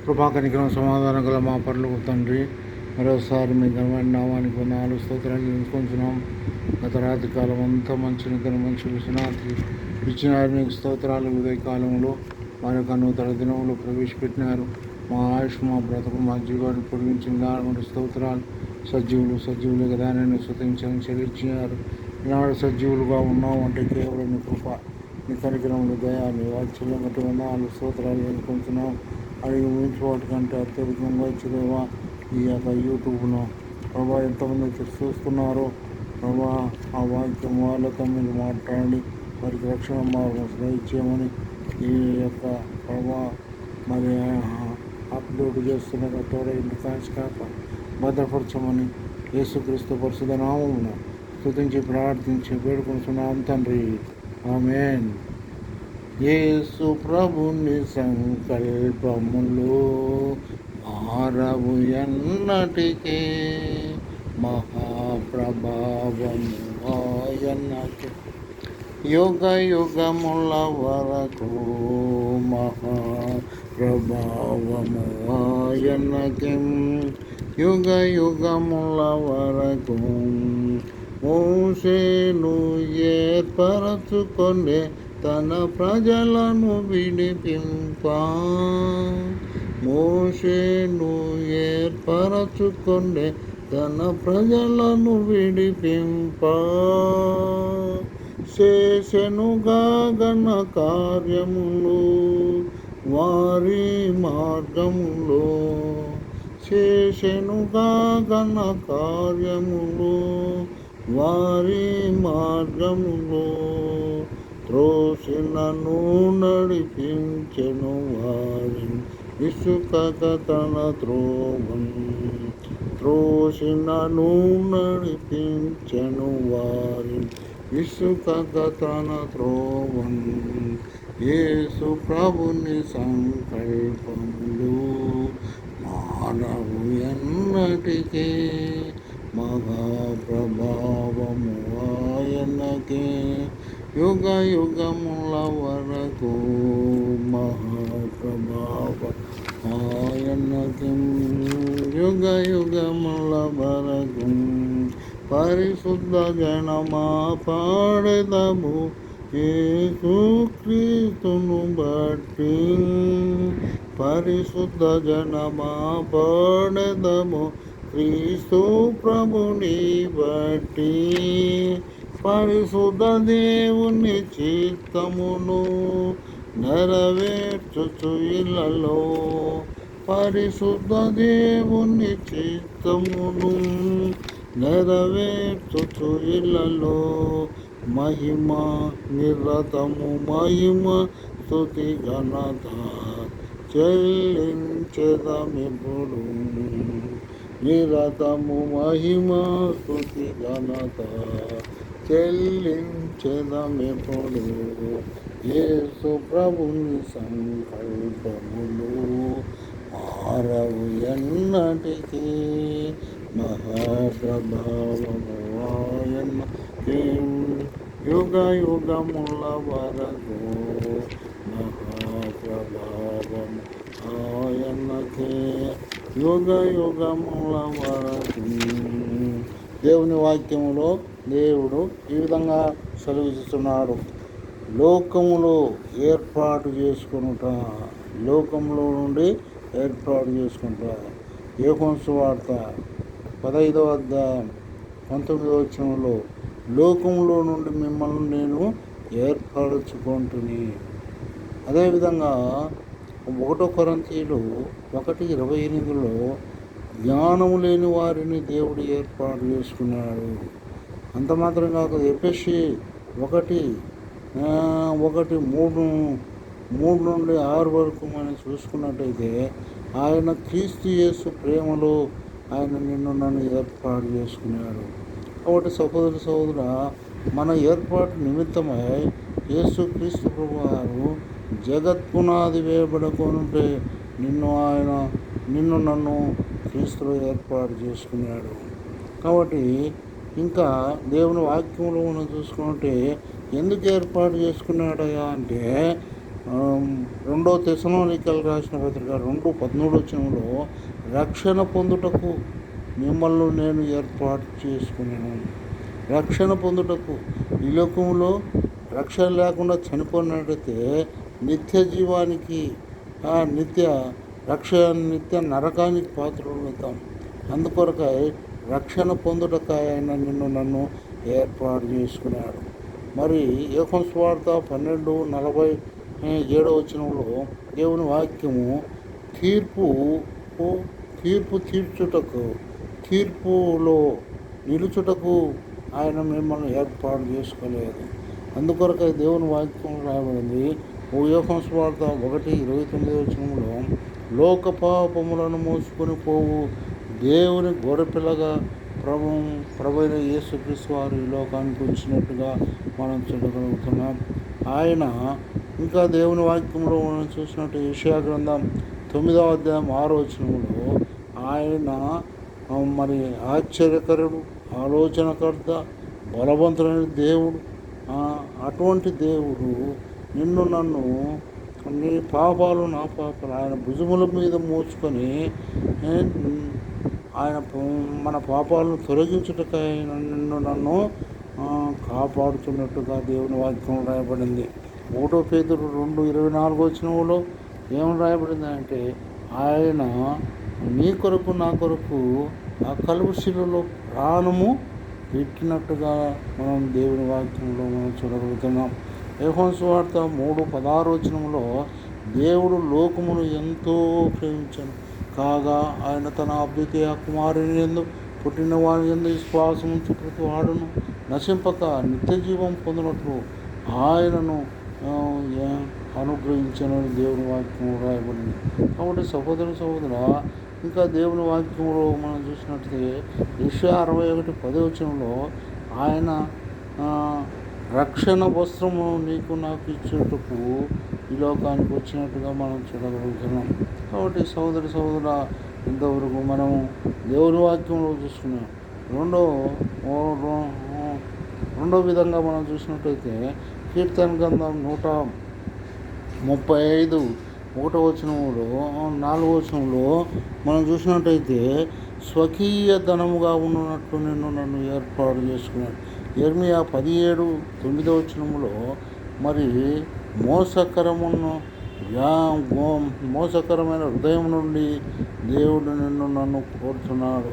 కృపాకనికరం సమాధానం గల మా పరలోక తండ్రి, మరోసారి మీ ఘనమైన నామానికి వందనాలు స్తోత్రాలు చెల్లించుకుంటున్నాం. గత రాత్రి కాలం అంతా మంచి నిద్ర, మంచి విశ్రాంతి ఇచ్చినారు. మీకు స్తోత్రాలు. ఉదయ కాలంలో వారి యొక్క నూతన దినములు ప్రవేశపెట్టినారు. మా ఆయుష్, మా బ్రతుకు, మా జీవాన్ని పొడిగించిన దాని స్తోత్రాలు. సజీవులు కదా నేను స్తుతించని చెల్లించినారు. ఈనాడు సజీవులుగా ఉన్నాం అంటే కేవలం నీ కృప, నీ కనికరములు, దయా, నీ వాత్సల్యం బట్టి వందనాలు స్తోత్రాలు చెల్లించుకుంటున్నాం. అడిగి ఊహించి వాటికంటే అత్యధికంగా ఇచ్చేదేవా ఈ యొక్క యూట్యూబ్ను ప్రభా ఎంతమంది చూస్తున్నారో ప్రభా ఆ వాక్యం వాళ్ళతో మీరు మాట్లాడి వారికి రక్షణ మార్గం ఇచ్చేయమని ఈ యొక్క ప్రభా మరి అప్లోడ్ చేస్తున్న తోడైంది కాచి కాక భద్రపరచమని యేసుక్రీస్తు పరిశుద్ధ నామమున స్తుతించి ప్రార్థించి వేడుకుంటున్నాం తండ్రి. ఆమేన్. యేసు ప్రభుని సంకల్పములు మారవు ఎన్నటికే, మహాప్రభావము ఆయనకి యుగ యుగముల వరకు, మహాప్రభావము ఆయనకి యుగ యుగముల వరకు. మోషేను ఏర్పరచుకొనే తన ప్రజలను విడిపింప, మోషేను ఏర్పరచుకొనే తన ప్రజలను విడిపింప, చేసెనుగా ఘన కార్యములు వారి మార్గములో, చేసెనుగా ఘన కార్యములు వారి మార్గములో. త్రోసినను నడిపించెను వారిని ఇసుకక తన త్రోవన్, త్రోసినను నడిపించెను వారిని ఇసుకక తన త్రోవన్. యేసు ప్రభుని సంకల్పములు మానవు ఎన్నటికే, మహాప్రభావము ఆయనకే యుగ యుగముల వరకు, మహాప్రభావం ఆయనకి యుగ యుగముల వరకు. పరిశుద్ధ జనమా పాడెదము యేసుక్రీస్తును బట్టి, పరిశుద్ధ జనమా పాడెదము క్రీస్తు ప్రభుని బట్టి. పరిశుద్ధ దేవుని చిత్తమును నెరవేర్చుచు ఇళ్ళలో, పరిశుద్ధ దేవుని చిత్తమును నెరవేర్చుచు ఇళ్ళలో. మహిమ నిరతము మహిమ స్తుతి ఘనత చెల్లించెదమెప్పుడు, నిరతము మహిమ స్తుతి ఘనత చెల్లించెదమెప్పుడు. యేసు ప్రభుని సంకల్పములు మారవు ఎన్నటికీ, మహాప్రభావము ఆయనకి యుగ యుగముల వరకు, మహాప్రభావము ఆయనకి యుగ యుగముల వరకు. దేవుని వాక్యములో దేవుడు ఈ విధంగా సెలవిస్తున్నాడు. లోకములో ఏర్పాటు చేసుకునుట, లోకములో నుండి ఏర్పాటు చేసుకుంటా. యోహాను సువార్త 15వ అధ్యాయం 19వ వచనంలో లోకములో నుండి మిమ్మల్ని నేను ఏర్పరచుకుంటుని. అదేవిధంగా 1 కొరింథీయులు 1:28లో జ్ఞానము లేని వారిని దేవుడు ఏర్పాటు చేసుకున్నాడు. అంత మాత్రం కాక ఎఫెసీ 1:3 నుండి 6 వరకు మనం చూసుకున్నట్టయితే ఆయన క్రీస్తు యేసు ప్రేమలో ఆయన నిన్ను నన్ను ఏర్పాటు చేసుకున్నాడు. కాబట్టి సహోదర మన ఏర్పాటు నిమిత్తమై యేసు క్రీస్తు ప్రభువారు జగత్పునాది వేయబడకుంటే నిన్ను నన్ను క్రీస్తులో ఏర్పాటు చేసుకున్నాడు. కాబట్టి ఇంకా దేవుని వాక్యంలో మనం చూసుకుంటే ఎందుకు ఏర్పాటు చేసుకున్నాడయ్యా అంటే రెండో తెస్సలోనికైయులకు రాసిన పత్రిక 2:13 రక్షణ పొందుటకు మిమ్మల్ని నేను ఏర్పాటు చేసుకున్నాను. రక్షణ పొందుటకు ఈ లోకంలో రక్షణ లేకుండా చనిపోయినట్టయితే నిత్య జీవానికి నిత్య నరకానికి పాత్రలు అవుతాం. అందుకొరకై రక్షణ పొందుటకై ఆయన నిన్ను నన్ను ఏర్పాటు చేసుకున్నాడు. మరి యోహాను సువార్త 12:47 దేవుని వాక్యము తీర్పులో నిలుచుటకు ఆయన మిమ్మల్ని ఏర్పాటు చేసుకోలేదు. అందుకొరకై దేవుని వాక్యం రాయబడింది. యోహాను సువార్త 1:29 లోక పాపములను మోసుకొని పోవు దేవుని గొర్రెపిల్లగా ప్రభువైన యేసుక్రీస్తు వారు ఈ లోకానికి వచ్చినట్టుగా మనం చూడగలుగుతున్నాం. ఆయన ఇంకా దేవుని వాక్యంలో మనం చూసినట్టు యెషయా గ్రంథం 9:6 ఆయన మరి ఆశ్చర్యకరుడు, ఆలోచనకర్త, బలవంతుడైన దేవుడు. అటువంటి దేవుడు నిన్ను నన్ను నీ పాపాలు నా పాపాలు ఆయన భుజముల మీద మోసుకొని ఆయన మన పాపాలను తొలగించుటకై నిన్ను నన్ను కాపాడుతున్నట్టుగా దేవుని వాక్యం రాయబడింది. 1 పేతురు 2:24 ఏమని రాయబడింది అంటే ఆయన నీ కొరకు నా కొరకు ఆ కలువరి శిలువలో ప్రాణము పెట్టినట్టుగా మనం దేవుని వాక్యంలో మనం చూడగలుగుతున్నాం. యోహాను సువార్త 3:16 దేవుడు లోకమును ఎంతో ప్రేమించాను కాగా ఆయన తన అద్వితీయ కుమారుని యందు పుట్టిన వారి యందు విశ్వాసం ఉంచు ప్రతి వాడును నశింపక నిత్య జీవం పొందినట్లు ఆయనను అనుగ్రహించనని దేవుని వాక్యం రాయబడింది. కాబట్టి సహోదర ఇంకా దేవుని వాక్యంలో మనం చూసినట్లయితే యెషయా 61:10 ఆయన రక్షణ వస్త్రము నీకు నాకు ఇచ్చేటకు ఈ లోకానికి వచ్చినట్టుగా మనం చూడగలుగుతున్నాం. కాబట్టి సహోదర ఇంతవరకు మనము దేవుని వాక్యంలో చూసుకున్నాం. రెండో విధంగా మనం చూసినట్టయితే కీర్తన గ్రంథం 135:1-4 మనం చూసినట్టయితే స్వకీయ ధనముగా ఉన్నట్లు నిన్ను నన్ను ఏర్పాటు చేసుకున్నాడు. యెర్మీయా 17:9 మరి మోసకరమైన హృదయం నుండి దేవుడు నిన్ను నన్ను కోరుతున్నాడు.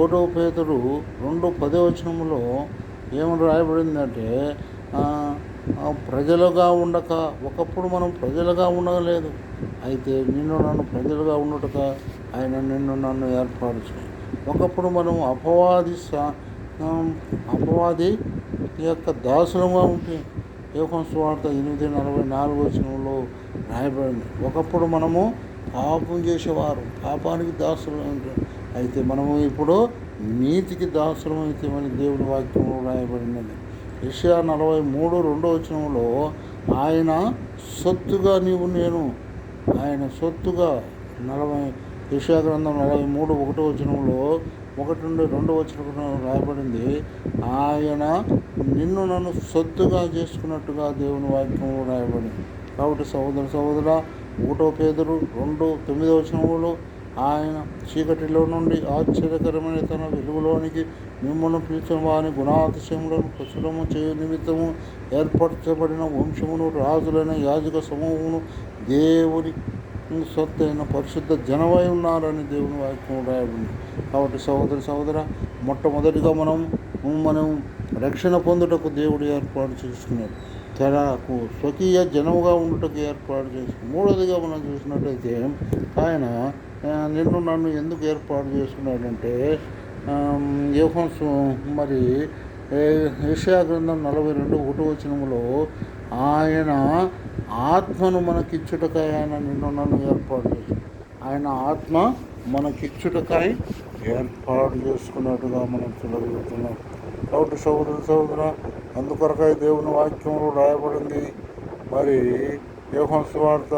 1 పేతురు 2:10 ఏమని రాయబడిందంటే ప్రజలుగా ఉండక ఒకప్పుడు మనం ప్రజలుగా ఉండలేదు, అయితే నిన్ను నన్ను ప్రజలుగా ఉండటక ఆయన నిన్ను నన్ను ఏర్పాటు చేయాలి. ఒకప్పుడు మనం అపవాది యొక్క దాసులుగా ఉంటే యోహాను సువార్త 8:44 రాయబడింది. ఒకప్పుడు మనము పాపం చేసేవారు, పాపానికి దాసులు ఉంటారు, అయితే మనము ఇప్పుడు నీతికి దాసులం అయితే మన దేవుని వాక్యంలో రాయబడినది. యెషయా 43:2 ఆయన సొత్తుగా నీవు నేను ఆయన సొత్తుగా యెషయా గ్రంథం 43:1 1-2 రాయబడింది. ఆయన నిన్ను నన్ను సొత్తుగా చేసుకున్నట్టుగా దేవుని వాక్యంలో రాయబడింది. కాబట్టి సహోదర 1 పేతురు 2:9 ఆయన చీకటిలో నుండి ఆశ్చర్యకరమైన తన వెలుగులోనికి మిమ్మల్ని పిలిచిన వారి గుణాతిశయములను ప్రచురము చేయు నిమిత్తము ఏర్పరచబడిన వంశమును రాజులైన యాజక సమూహమును దేవుని సొత్తైన పరిశుద్ధ జనమై ఉన్నారని దేవుని వాక్యం రాయబడింది. కాబట్టి సహోదర మొట్టమొదటిగా మనం రక్షణ పొందుటకు దేవుడు ఏర్పాటు చేసుకున్నాడు. తనకు స్వకీయ జనముగా ఉండుటకు ఏర్పాటు చేసుకున్నాడు. మూడవదిగా మనం చూసినట్టయితే ఆయన నిన్ను నన్ను ఎందుకు ఏర్పాటు చేసుకున్నాడంటే మరి యెషయా గ్రంథం 42:1 ఆయన ఆత్మను మనకిచ్చుటకై ఆయన నిన్ను నన్ను ఏర్పాటు చేసి ఆయన ఆత్మ మనకిచ్చుటకై ఏర్పాటు చేసుకున్నట్టుగా మనం చూడగలుగుతున్నాం. కాబట్టి సహోదర అందుకొరకై దేవుని వాక్యంలో రాయబడింది. మరి యోహాను సువార్త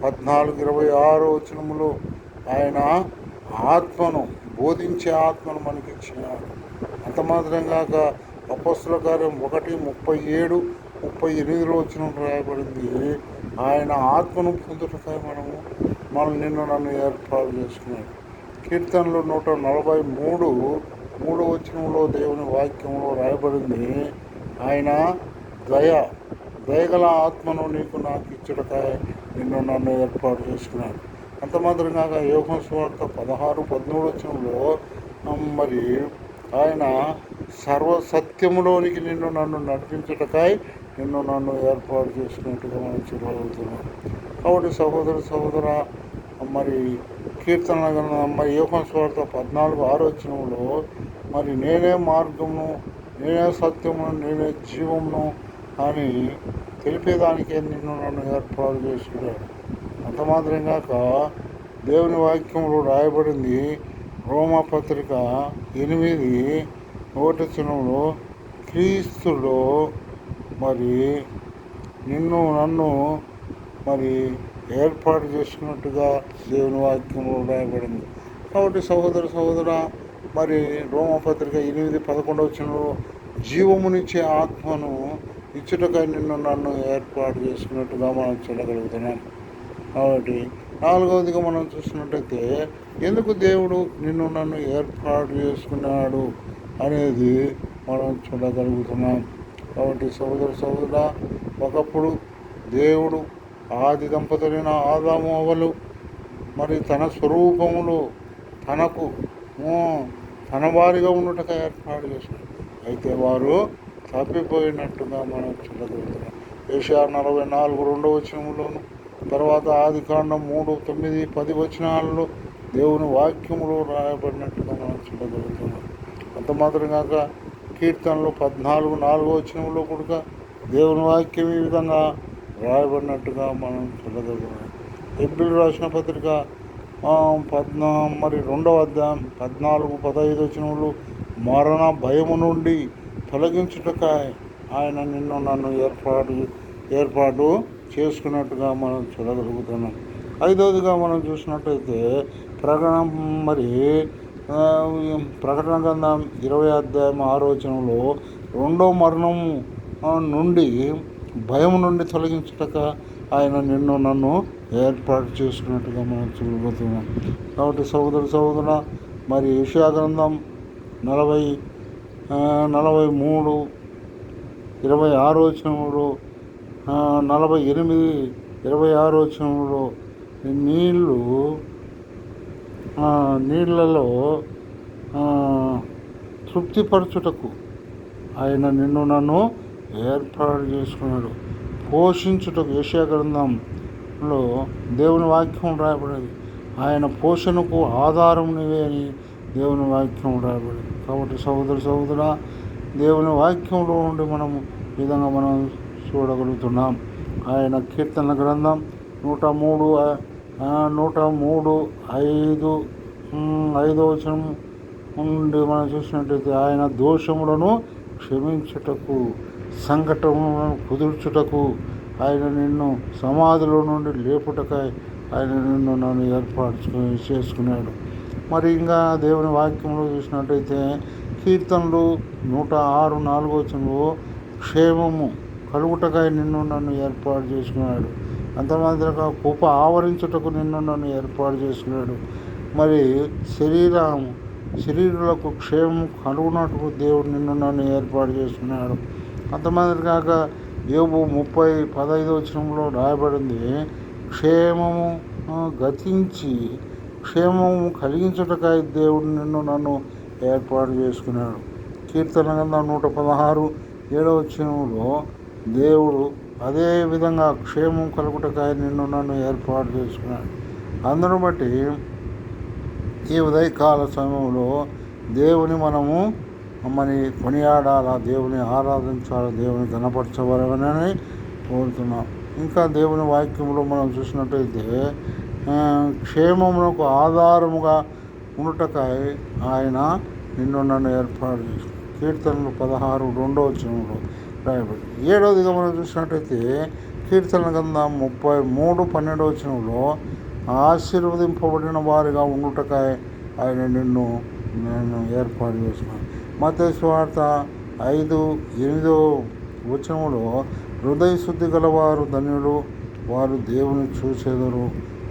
14:26 ఆయన ఆత్మను బోధించే ఆత్మను మనకిచ్చినాడు. అంత మాత్రం కాక అపొస్తలుల కార్యం 1:37-38 రాయబడింది. ఆయన ఆత్మను పొందుటకై మనం నిన్ను నన్ను ఏర్పాటు చేసుకున్నాడు. కీర్తనలు 143 వచనంలో దేవుని వాక్యంలో రాయబడింది, ఆయన దయగల ఆత్మను నీకు నాకు ఇచ్చుటకై నిన్ను నన్ను ఏర్పాటు చేసుకున్నాడు. అంత మాత్రంగా యోహాను సువార్త 16-13 వచనంలో మరి ఆయన సర్వసత్యములోనికి నిన్ను నన్ను నడిపించుటకై నిన్ను నన్ను ఏర్పాటు చేసుకున్నట్టుగా మనం చూడగలుగుతున్నాం. కాబట్టి సహోదర మరి కీర్తన మరి యోహాను సువార్త 14-6 వచనంలో మరి నేనే మార్గమును, నేనే సత్యమును, నేనే జీవమును అని తెలిపేదానికే నిన్ను నన్ను ఏర్పాటు చేసుకున్నాడు. అంత మాత్రం కాక దేవుని వాక్యంలో రాయబడింది రోమాపత్రిక 8:1 క్రీస్తులో మరి నిన్ను నన్ను మరి ఏర్పాటు చేసుకున్నట్టుగా దేవుని వాక్యంలో రాయబడింది. కాబట్టి సహోదర మరి రోమాపత్రిక 8:11 జీవమునిచ్చే ఆత్మను ఇచ్చుటకై నిన్ను నన్ను ఏర్పాటు చేసుకున్నట్టుగా మనం చూడగలుగుతున్నాం. కాబట్టి 4వదిగా మనం చూసినట్టయితే ఎందుకు దేవుడు నిన్ను నన్ను ఏర్పాటు చేసుకున్నాడు అనేది మనం చూడగలుగుతున్నాం. కాబట్టి సహోదర ఒకప్పుడు దేవుడు ఆది దంపతులైన ఆదాము అవ్వలు మరి తన స్వరూపములో తన వారిగా ఉన్నట్టుగా ఏర్పాటు చేశాడు. అయితే వారు తప్పిపోయినట్టుగా మనం చూడగలుగుతున్నాం. యెషయా 44:2 తర్వాత ఆదికాండం 3:9-10 వచనాలలో దేవుని వాక్యములో రాయబడినట్టుగా మనం చూడగలుగుతున్నాం. అంత మాత్రం కాక కీర్తనలు 14:4 కూడా దేవుని వాక్యం ఈ విధంగా రాయబడినట్టుగా మనం చూడగలుగుతున్నాం. హెబ్రీయులకు రాసిన పత్రిక 2వ అధ్యాయం 14-15 మరణ భయము నుండి తొలగించుటకై ఆయన నిన్ను నన్ను ఏర్పాటు చేసుకున్నట్టుగా మనం చూడగలుగుతున్నాం. 5వదిగా మనం చూసినట్టయితే ప్రకటన గ్రంథం 20:6 రెండో మరణము నుండి భయం నుండి తొలగించుటక ఆయన నిన్ను నన్ను ఏర్పాటు చేసుకున్నట్టుగా మనం చూడబోతున్నాం. కాబట్టి సహోదర మరి యెషయా గ్రంథం 43:26 48:26 నీళ్ళలో తృప్తిపరచుటకు ఆయన నిన్ను నన్ను ఏర్పాటు చేసుకున్నాడు. పోషించుటకు యెషయా గ్రంథంలో దేవుని వాక్యం రాయబడింది, ఆయన పోషణకు ఆధారం నీవే అని దేవుని వాక్యం రాయబడింది. కాబట్టి సహోదర దేవుని వాక్యంలో నుండి మనము ఈ విధంగా మనం చూడగలుగుతున్నాం. ఆయన కీర్తన గ్రంథం 103:5 నుండి మనం చూసినట్టయితే ఆయన దోషములను క్షమించుటకు, సంకటములను కుదుర్చుటకు, ఆయన నిన్ను సమాధిలో నుండి లేపుటకై ఆయన నిన్ను నన్ను ఏర్పాటు చేసుకున్నాడు. మరి ఇంకా దేవుని వాక్యంలో చూసినట్టయితే కీర్తనలు 106:4 క్షేమము కలుగుటకై నిన్ను నన్ను ఏర్పాటు చేసుకున్నాడు. అంతమాత్రగా కృప ఆవరించుటకు నిన్ను నన్ను ఏర్పాటు చేసుకున్నాడు. మరి శరీరులకు క్షేమం కలుగునట్టుకు దేవుడు నిన్ను నన్ను ఏర్పాటు చేసుకున్నాడు. అంతమాత్రం కాక యోబు 30:15 రాయబడింది, క్షేమము గతించి క్షేమము కలిగించుటకై దేవుడు నిన్ను నన్ను ఏర్పాటు చేసుకున్నాడు. కీర్తన గ్రంథం 116:7 దేవుడు అదే విధంగా క్షేమం కలుగుటకై నిన్ను నన్ను ఏర్పాటు చేసుకున్నాడు. అందరూ బట్టి ఈ ఉదయకాల సమయంలో దేవుని మనము కొనియాడాలా, దేవుని ఆరాధించాలా, దేవుని ఘనపరచవలనని కోరుతున్నాం. ఇంకా దేవుని వాక్యంలో మనం చూసినట్టయితే క్షేమమునకు ఆధారముగా ఉండుటకై ఆయన నిన్ను నన్ను ఏర్పాటు చేసి కీర్తనలు 16:2 రాయబడి. 7వదిగా మనం చూసినట్టయితే కీర్తన గ్రంథం 33:12 ఆశీర్వదింపబడిన వారిగా ఉండుటకై ఆయన నిన్ను ఏర్పాటు చేసుకున్నాను. మత్తయి సువార్త 5:8 హృదయ శుద్ధి గలవారు ధన్యులు, వారు దేవుని చూసేదరు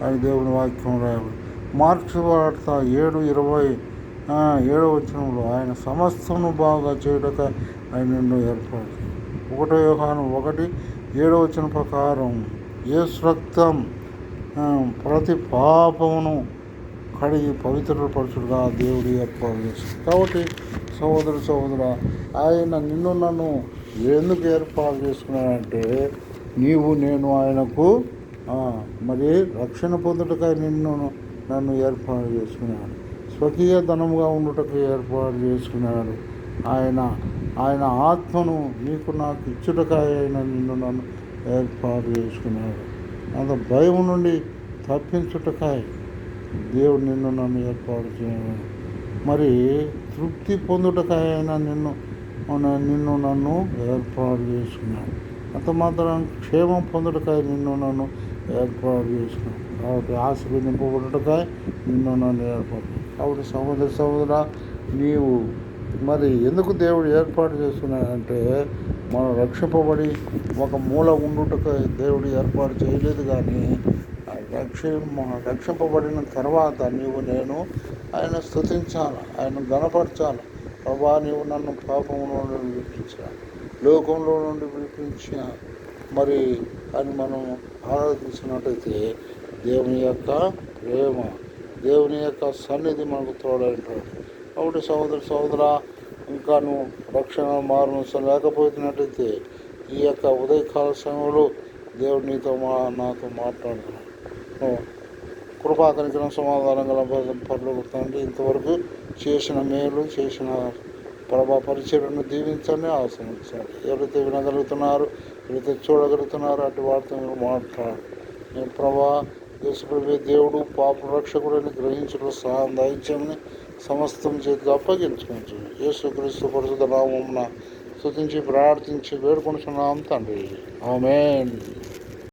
అని దేవుని వాక్యం రాయబడి. మార్క్స్ వార్త 7:27 ఆయన సమస్తమును బాగా చేయుటక ఆయన నిన్ను ఏర్పాటు. 1 యోహాను 1:7 ప్రకారం యేసు రక్తం ప్రతి పాపమును కడిగి పవిత్రపరచుడుగా దేవుడు ఏర్పాటు చేస్తాడు. కాబట్టి సహోదర ఆయన నిన్ను నన్ను ఎందుకు ఏర్పాటు చేసుకున్నాడంటే నీవు నేను ఆయనకు మరి రక్షణ పొందుటకై నన్ను ఏర్పాటు చేసుకున్నాడు. స్వకీయ ధనముగా ఉండుటకు ఏర్పాటు చేసుకున్నాడు. ఆయన ఆత్మను నీకు నాకు ఇచ్చుటకై ఆయన నన్ను ఏర్పాటు చేసుకున్నాడు. అంత భయం నుండి తప్పించుటకై దేవుడు నన్ను ఏర్పాటు చేయడు. మరి తృప్తి పొందుటకై ఆయన నిన్ను నన్ను ఏర్పాటు చేసుకున్నాడు. అంత మాత్రం క్షేమం పొందుటకై నన్ను ఏర్పాటు చేసుకున్నాడు. కాబట్టి ఆశీర్వదింపబడుటకై నన్ను ఏర్పాటు. కాబట్టి సహోదర నీవు మరి ఎందుకు దేవుడు ఏర్పాటు చేస్తున్నాడంటే మనం రక్షింపబడి ఒక మూల ఉండుటకై దేవుడు ఏర్పాటు చేయలేదు. కానీ రక్షింపబడిన తర్వాత నీవు నేను ఆయన స్తుతించాలి, ఆయన గణపరచాలి. ప్రభా నీవు నన్ను పాపంలో నుండి విడిపించాలి, లోకంలో నుండి విడిపించిన మరి అని మనం ఆరాధించినట్టయితే దేవుని యొక్క ప్రేమ, దేవుని యొక్క సన్నిధి మనకు తోడైంటాడు. కాబట్టి సహోదర ఇంకా నువ్వు రక్షణ మారుమనసు లేకపోతున్నట్టయితే ఈ యొక్క ఉదయకాల సమయంలో దేవుడు నాతో మాట్లాడుతున్నాడు. కృపాకనికరం సమాధానం గల పరలోక తండ్రి, ఇంతవరకు చేసిన మేలు చేసిన ప్రభా పరిచయను దీవించండి, ఆశ్రమించండి. ఎవరైతే వినగలుగుతున్నారు, ఎవరైతే చూడగలుగుతున్నారో అటు వారితో మీరు మాట్లాడు. నేను ప్రభా యేసుప్రభువే దేవుడు పాప రక్షకుడని గ్రహించడం సహాయం దయచేయమని సమస్తం చేతికి అప్పగించుకోవచ్చు. యేసుక్రీస్తు పరిశుద్ధ నామమున స్తుతించి ప్రార్థించి వేడుకొనుచున్నాం తండ్రి. ఆమేన్.